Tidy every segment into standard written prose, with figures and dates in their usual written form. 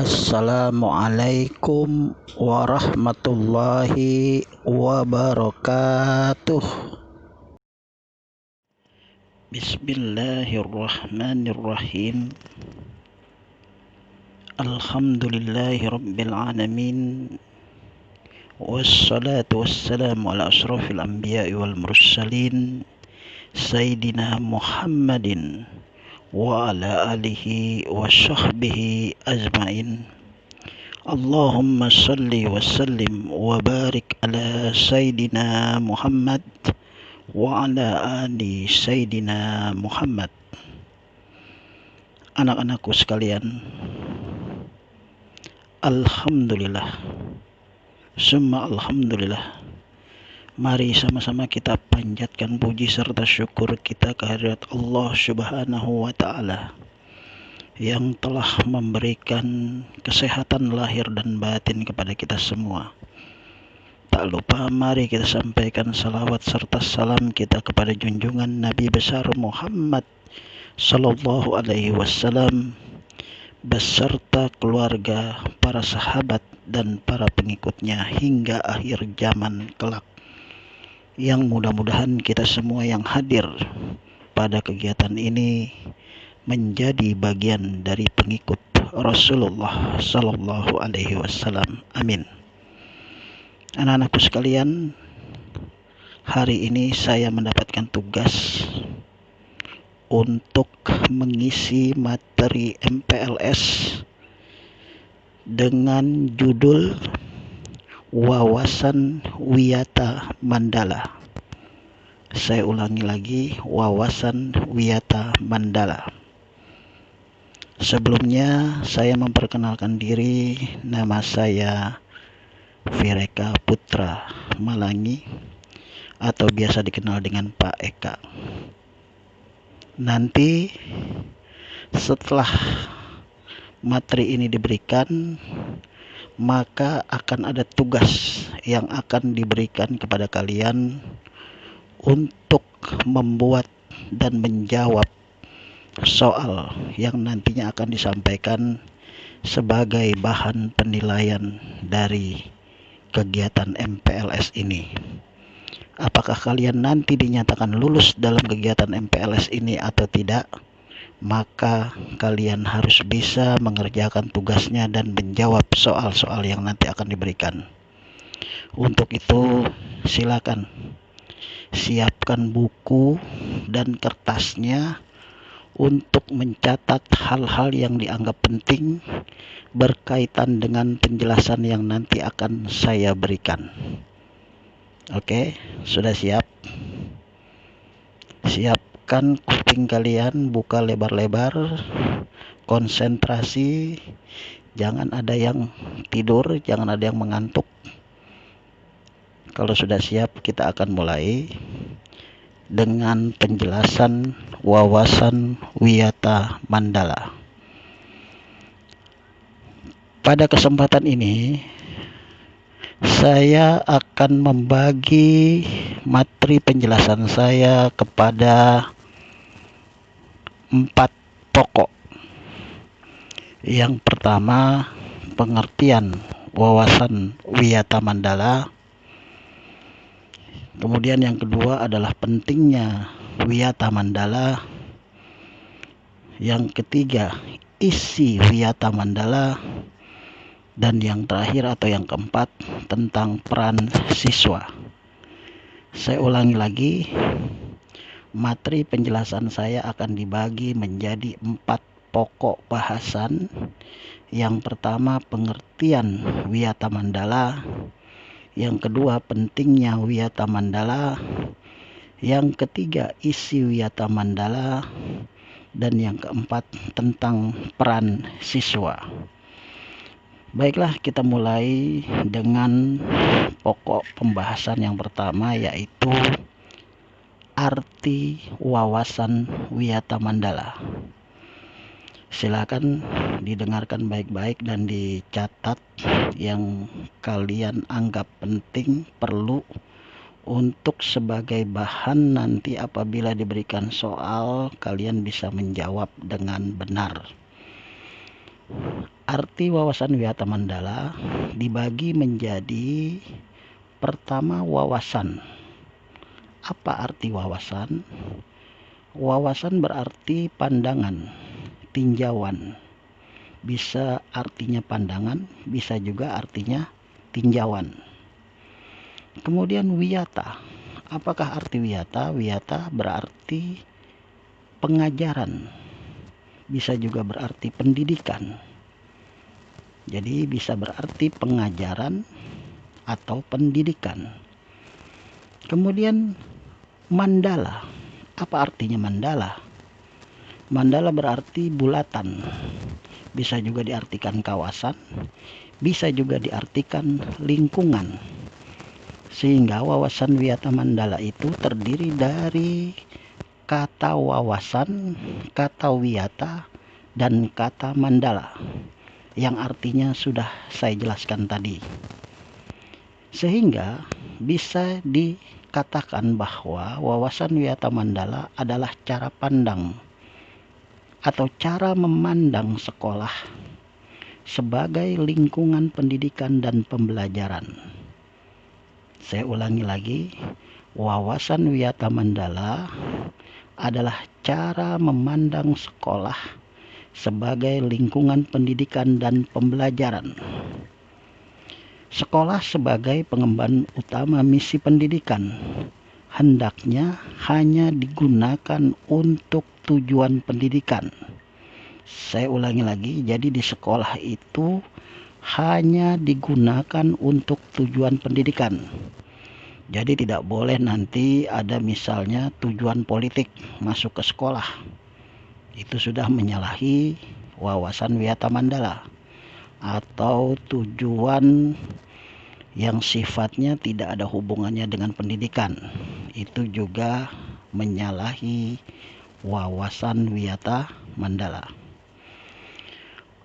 Assalamualaikum warahmatullahi wabarakatuh. Bismillahirrahmanirrahim. Alhamdulillahi rabbil alamin. Wassalatu wassalamu ala ashrafil anbiya'i wal mursalin Sayyidina Muhammadin wa ala alihi wa sahbihi ajmain. Allahumma salli wa sallim wa barik ala Sayyidina Muhammad wa ala ali Sayyidina Muhammad. Anak-anakku sekalian, alhamdulillah, summa alhamdulillah. Mari sama-sama kita panjatkan puji serta syukur kita kehadirat Allah Subhanahu wa Ta'ala yang telah memberikan kesehatan lahir dan batin kepada kita semua. Tak lupa mari kita sampaikan salawat serta salam kita kepada junjungan Nabi besar Muhammad Sallallahu Alaihi Wasallam beserta keluarga, para sahabat dan para pengikutnya hingga akhir zaman kelak. Yang mudah-mudahan kita semua yang hadir pada kegiatan ini menjadi bagian dari pengikut Rasulullah Sallallahu Alaihi Wasallam. Amin. Anak-anakku sekalian, hari ini saya mendapatkan tugas untuk mengisi materi MPLS dengan judul Wawasan Wiyata Mandala. Saya ulangi lagi, Wawasan Wiyata Mandala. Sebelumnya saya memperkenalkan diri, nama saya Vireka Putra Malangi atau biasa dikenal dengan Pak Eka. Nanti setelah materi ini diberikan, maka akan ada tugas yang akan diberikan kepada kalian untuk membuat dan menjawab soal yang nantinya akan disampaikan sebagai bahan penilaian dari kegiatan MPLS ini. Apakah kalian nanti dinyatakan lulus dalam kegiatan MPLS ini atau tidak? Maka kalian harus bisa mengerjakan tugasnya dan menjawab soal-soal yang nanti akan diberikan. Untuk itu silakan siapkan buku dan kertasnya untuk mencatat hal-hal yang dianggap penting berkaitan dengan penjelasan yang nanti akan saya berikan. Oke, sudah siap? Siapkan kuping kalian, buka lebar-lebar, konsentrasi, jangan ada yang tidur, jangan ada yang mengantuk. Kalau sudah siap, kita akan mulai dengan penjelasan Wawasan Wiyata Mandala. Pada kesempatan ini, saya akan membagi materi penjelasan saya kepada 4 pokok. Yang pertama, pengertian wawasan Wiyata Mandala. Kemudian yang kedua adalah pentingnya Wiyata Mandala. Yang ketiga, isi Wiyata Mandala. Dan yang terakhir atau yang keempat, tentang peran siswa. Saya ulangi lagi, materi penjelasan saya akan dibagi menjadi 4 pokok bahasan. Yang pertama, pengertian Wiyata Mandala. Yang kedua, pentingnya Wiyata Mandala. Yang ketiga, isi Wiyata Mandala. Dan yang keempat, tentang peran siswa. Baiklah, kita mulai dengan pokok pembahasan yang pertama, yaitu arti wawasan Wiyata Mandala. Silakan didengarkan baik-baik dan dicatat yang kalian anggap penting, perlu untuk sebagai bahan nanti apabila diberikan soal, kalian bisa menjawab dengan benar. Arti wawasan wiyata mandala dibagi menjadi pertama wawasan. Apa arti wawasan? Wawasan berarti pandangan, tinjauan. Bisa artinya pandangan, bisa juga artinya tinjauan. Kemudian wiyata. Apakah arti wiyata? Wiyata berarti pengajaran. Bisa juga berarti pendidikan. Jadi bisa berarti pengajaran atau pendidikan. Kemudian mandala. Apa artinya mandala? Mandala berarti bulatan. Bisa juga diartikan kawasan, bisa juga diartikan lingkungan. Sehingga wawasan wiyata mandala itu terdiri dari kata wawasan, kata wiyata, dan kata mandala, yang artinya sudah saya jelaskan tadi. Sehingga bisa dikatakan bahwa wawasan wiyata mandala adalah cara pandang atau cara memandang sekolah sebagai lingkungan pendidikan dan pembelajaran. Saya ulangi lagi, wawasan wiyata mandala adalah cara memandang sekolah sebagai lingkungan pendidikan dan pembelajaran. Sekolah sebagai pengemban utama misi pendidikan hendaknya hanya digunakan untuk tujuan pendidikan. Saya ulangi lagi, jadi di sekolah itu hanya digunakan untuk tujuan pendidikan. Jadi tidak boleh nanti ada misalnya tujuan politik masuk ke sekolah. Itu sudah menyalahi wawasan wiyata mandala, atau tujuan yang sifatnya tidak ada hubungannya dengan pendidikan. Itu juga menyalahi wawasan wiyata mandala.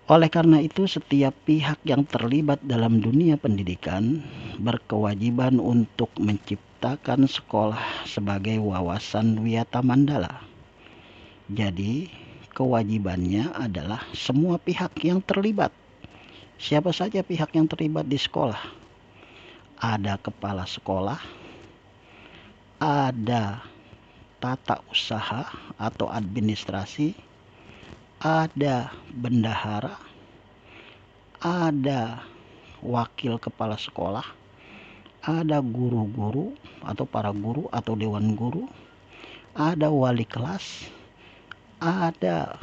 Oleh karena itu, setiap pihak yang terlibat dalam dunia pendidikan berkewajiban untuk menciptakan sekolah sebagai wawasan wiyata mandala. Jadi, kewajibannya adalah semua pihak yang terlibat. Siapa saja pihak yang terlibat di sekolah? Ada kepala sekolah, ada tata usaha atau administrasi, ada bendahara, ada wakil kepala sekolah, ada guru-guru atau para guru atau dewan guru, ada wali kelas, ada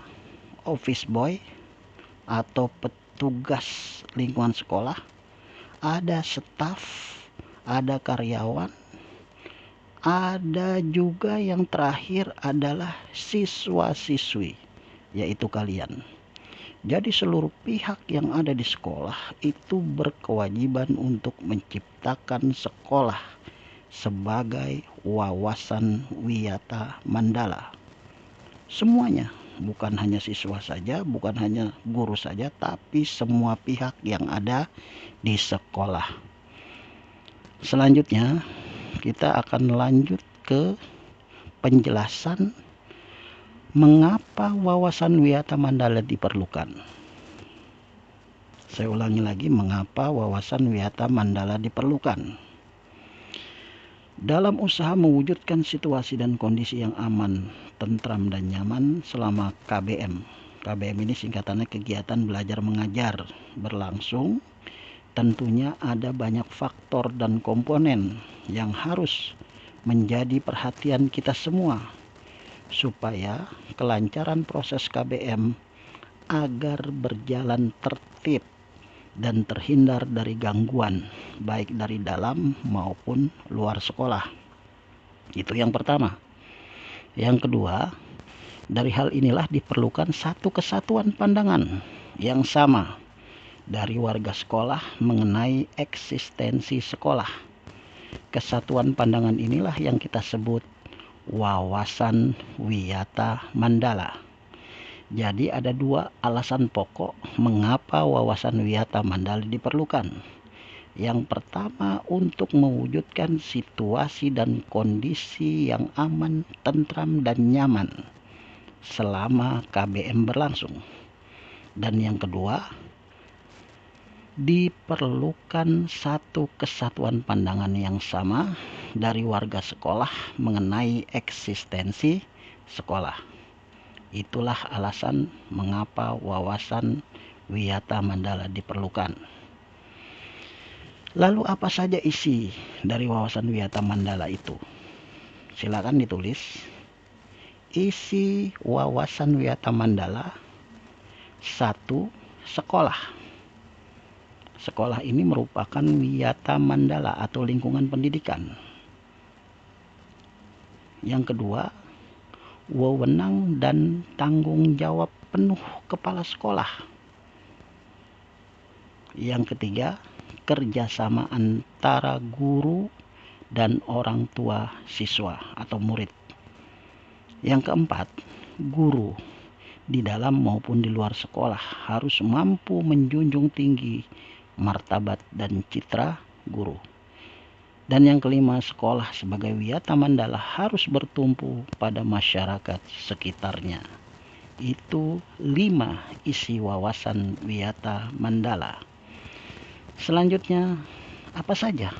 office boy atau petugas lingkungan sekolah, ada staf, ada karyawan, ada juga yang terakhir adalah siswa-siswi, yaitu kalian. Jadi seluruh pihak yang ada di sekolah itu berkewajiban untuk menciptakan sekolah sebagai wawasan wiyata mandala. Semuanya, bukan hanya siswa saja, bukan hanya guru saja, tapi semua pihak yang ada di sekolah. Selanjutnya, kita akan lanjut ke penjelasan mengapa wawasan wiyata mandala diperlukan. Saya ulangi lagi, mengapa wawasan wiyata mandala diperlukan. Dalam usaha mewujudkan situasi dan kondisi yang aman, tentram dan nyaman selama KBM. KBM ini singkatannya kegiatan belajar mengajar berlangsung. Tentunya ada banyak faktor dan komponen yang harus menjadi perhatian kita semua supaya kelancaran proses KBM agar berjalan tertib dan terhindar dari gangguan baik dari dalam maupun luar sekolah. Itu yang pertama. Yang kedua, dari hal inilah diperlukan satu kesatuan pandangan yang sama dari warga sekolah mengenai eksistensi sekolah. Kesatuan pandangan inilah yang kita sebut wawasan wiyata mandala. Jadi ada dua alasan pokok mengapa wawasan wiyata mandala diperlukan. Yang pertama, untuk mewujudkan situasi dan kondisi yang aman, tentram, dan nyaman selama KBM berlangsung. Dan yang kedua, diperlukan satu kesatuan pandangan yang sama dari warga sekolah mengenai eksistensi sekolah. Itulah alasan mengapa wawasan Wiyata Mandala diperlukan. Lalu apa saja isi dari wawasan Wiyata Mandala itu? Silakan ditulis. Isi wawasan Wiyata Mandala: 1. Sekolah. Sekolah ini merupakan Wiyata Mandala atau lingkungan pendidikan. Yang kedua, wewenang dan tanggung jawab penuh kepala sekolah. Yang ketiga, kerjasama antara guru dan orang tua siswa atau murid. Yang keempat, guru di dalam maupun di luar sekolah harus mampu menjunjung tinggi martabat dan citra guru. Dan yang kelima, sekolah sebagai Wiyata Mandala harus bertumpu pada masyarakat sekitarnya. Itu 5 isi wawasan Wiyata Mandala. Selanjutnya, apa saja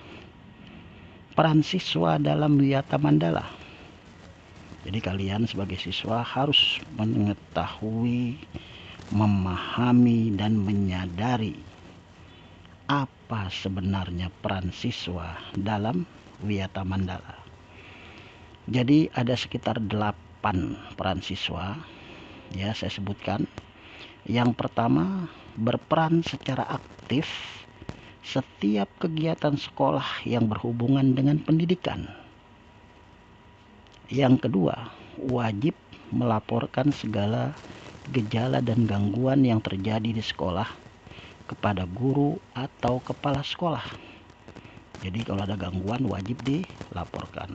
peran siswa dalam Wiyata Mandala? Jadi kalian sebagai siswa harus mengetahui, memahami, dan menyadari apa sebenarnya peran siswa dalam Wiyata Mandala. Jadi ada sekitar 8 peran siswa, ya saya sebutkan. Yang pertama, berperan secara aktif setiap kegiatan sekolah yang berhubungan dengan pendidikan. Yang kedua, wajib melaporkan segala gejala dan gangguan yang terjadi di sekolah kepada guru atau kepala sekolah. Jadi kalau ada gangguan wajib dilaporkan.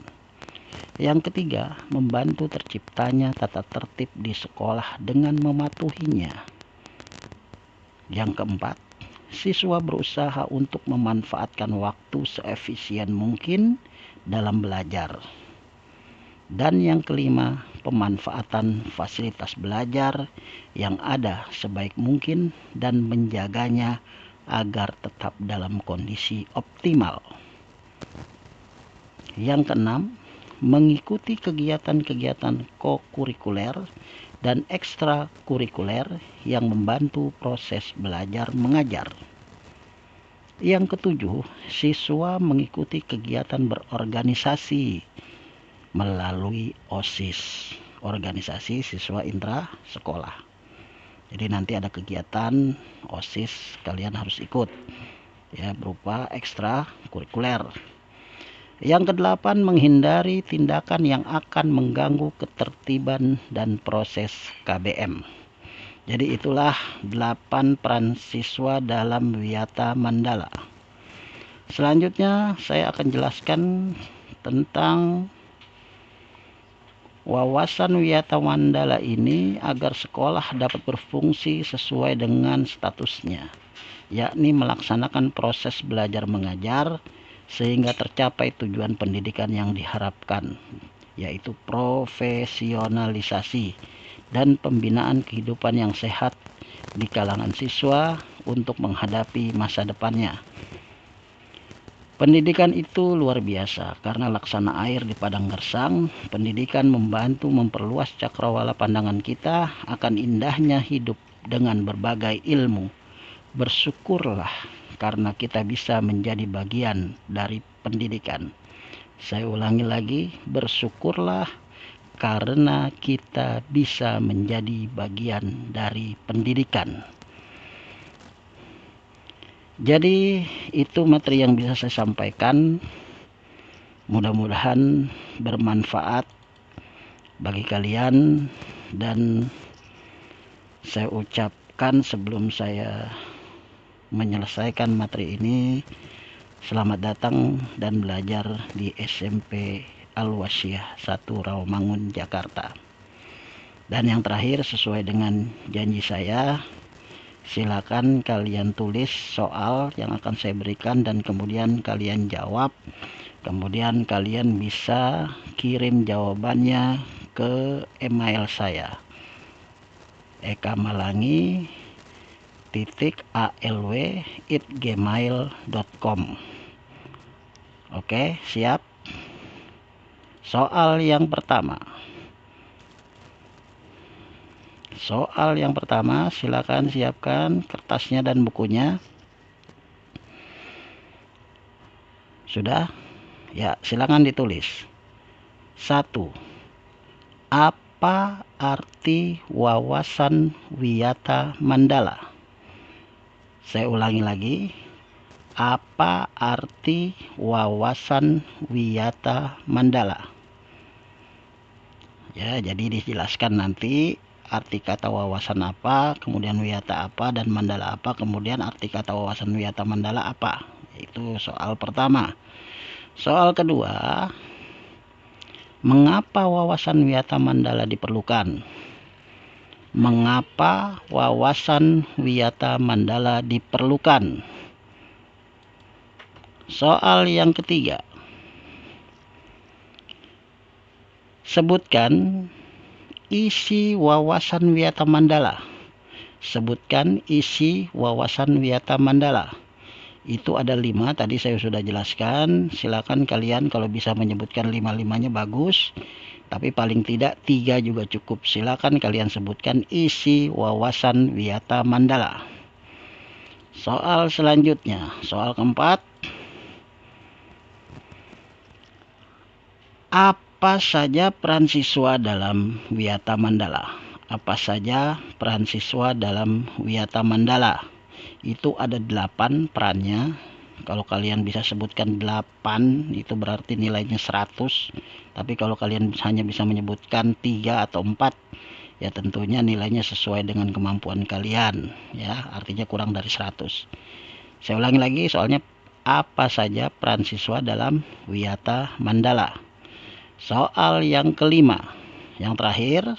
Yang ketiga, membantu terciptanya tata tertib di sekolah dengan mematuhinya. Yang keempat, siswa berusaha untuk memanfaatkan waktu seefisien mungkin dalam belajar. Dan yang kelima, pemanfaatan fasilitas belajar yang ada sebaik mungkin dan menjaganya agar tetap dalam kondisi optimal. Yang keenam, mengikuti kegiatan-kegiatan kokurikuler dan ekstrakurikuler yang membantu proses belajar mengajar. Yang ketujuh, siswa mengikuti kegiatan berorganisasi melalui OSIS, organisasi siswa intra sekolah. Jadi nanti ada kegiatan OSIS kalian harus ikut, ya, berupa ekstra kurikuler. Yang kedelapan, menghindari tindakan yang akan mengganggu ketertiban dan proses KBM. Jadi itulah 8 peran siswa dalam Wiyata Mandala. Selanjutnya saya akan jelaskan tentang wawasan Wiyata Mandala ini agar sekolah dapat berfungsi sesuai dengan statusnya, yakni melaksanakan proses belajar mengajar sehingga tercapai tujuan pendidikan yang diharapkan, yaitu profesionalisasi dan pembinaan kehidupan yang sehat di kalangan siswa untuk menghadapi masa depannya. Pendidikan itu luar biasa karena laksana air di padang gersang. Pendidikan membantu memperluas cakrawala pandangan kita akan indahnya hidup dengan berbagai ilmu. Bersyukurlah karena kita bisa menjadi bagian dari pendidikan. Saya ulangi lagi, bersyukurlah karena kita bisa menjadi bagian dari pendidikan. Jadi itu materi yang bisa saya sampaikan. Mudah-mudahan bermanfaat bagi kalian, dan saya ucapkan sebelum saya menyelesaikan materi ini, selamat datang dan belajar di SMP Al-Wasiyah 1 Rawamangun, Jakarta. Dan yang terakhir, sesuai dengan janji saya, silakan kalian tulis soal yang akan saya berikan dan kemudian kalian jawab. Kemudian kalian bisa kirim jawabannya ke email saya, ekamalangi @gmail.com. Oke, siap. Soal yang pertama. Silakan siapkan kertasnya dan bukunya. Sudah? Ya, silakan ditulis. 1. Apa arti wawasan wiyata mandala? Saya ulangi lagi. Apa arti wawasan wiyata mandala? Ya, jadi dijelaskan nanti arti kata wawasan apa, kemudian wiyata apa, dan mandala apa, kemudian arti kata wawasan wiyata mandala apa. Itu soal pertama. Soal kedua, mengapa wawasan wiyata mandala diperlukan? Mengapa wawasan wiyata mandala diperlukan? Soal yang ketiga, sebutkan isi wawasan wiyata mandala. Sebutkan isi wawasan wiyata mandala. Itu ada 5, tadi saya sudah jelaskan. Silakan kalian kalau bisa menyebutkan 5-5-nya bagus, tapi paling tidak 3 juga cukup. Silakan kalian sebutkan isi wawasan wiyata mandala. Soal selanjutnya, soal keempat. Apa saja peran siswa dalam wiyata mandala? Apa saja peran siswa dalam wiyata mandala? Itu ada 8 perannya. Kalau kalian bisa sebutkan 8, itu berarti nilainya 100. Tapi kalau kalian hanya bisa menyebutkan 3 atau 4, ya tentunya nilainya sesuai dengan kemampuan kalian. Ya, artinya kurang dari 100. Saya ulangi lagi soalnya, apa saja peran siswa dalam wiyata mandala? Soal yang kelima, yang terakhir,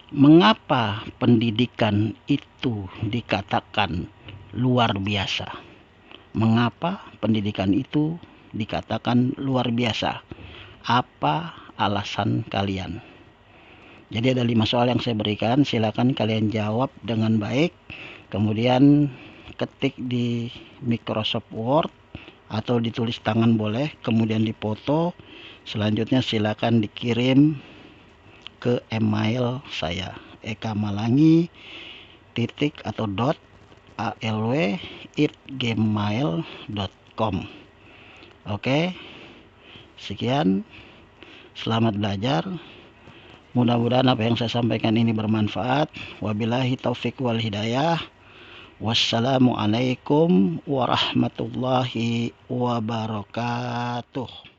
mengapa pendidikan itu dikatakan luar biasa? Mengapa pendidikan itu dikatakan luar biasa? Apa alasan kalian? Jadi ada 5 soal yang saya berikan, silakan kalian jawab dengan baik. Kemudian ketik di Microsoft Word atau ditulis tangan boleh, kemudian dipoto. Selanjutnya silakan dikirim ke email saya, ekamalangi atau .alw@gmail.com. Oke, sekian, selamat belajar. Mudah-mudahan apa yang saya sampaikan ini bermanfaat. Wabillahi taufik wal hidayah. Wassalamualaikum warahmatullahi wabarakatuh.